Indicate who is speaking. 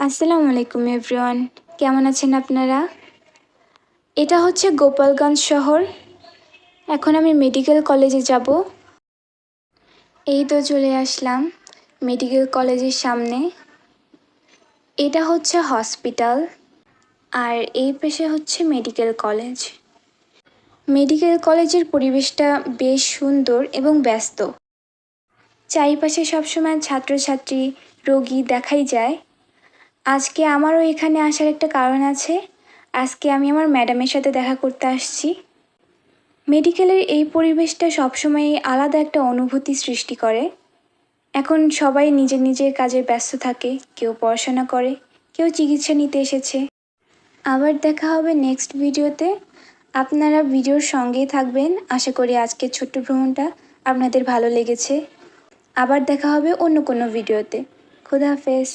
Speaker 1: আসসালামু আলাইকুম এভরিওয়ান, কেমন আছেন আপনারা? এটা হচ্ছে গোপালগঞ্জ শহর। এখন আমি মেডিকেল কলেজে যাব। এই তো চলে আসলাম মেডিকেল কলেজের সামনে। এটা হচ্ছে হসপিটাল, আর এই পাশে হচ্ছে মেডিকেল কলেজ। মেডিকেল কলেজের পরিবেশটা বেশ সুন্দর এবং ব্যস্ত। চারিপাশে সবসময় ছাত্রছাত্রী, রোগী দেখাই যায়। আজকে আমারও এখানে আসার একটা কারণ আছে। আজকে আমি আমার ম্যাডামের সাথে দেখা করতে আসছি। মেডিকেলের এই পরিবেশটা সবসময়ই আলাদা একটা অনুভূতি সৃষ্টি করে। এখন সবাই নিজের নিজের কাজে ব্যস্ত থাকে, কেউ পড়াশোনা করে, কেউ চিকিৎসা নিতে এসেছে। আবার দেখা হবে নেক্সট ভিডিওতে। আপনারা ভিডিওর সঙ্গেই থাকবেন। আশা করি আজকের ছোট্ট ভ্রমণটা আপনাদের ভালো লেগেছে। আবার দেখা হবে অন্য কোনো ভিডিওতে। খোদা হাফেজ।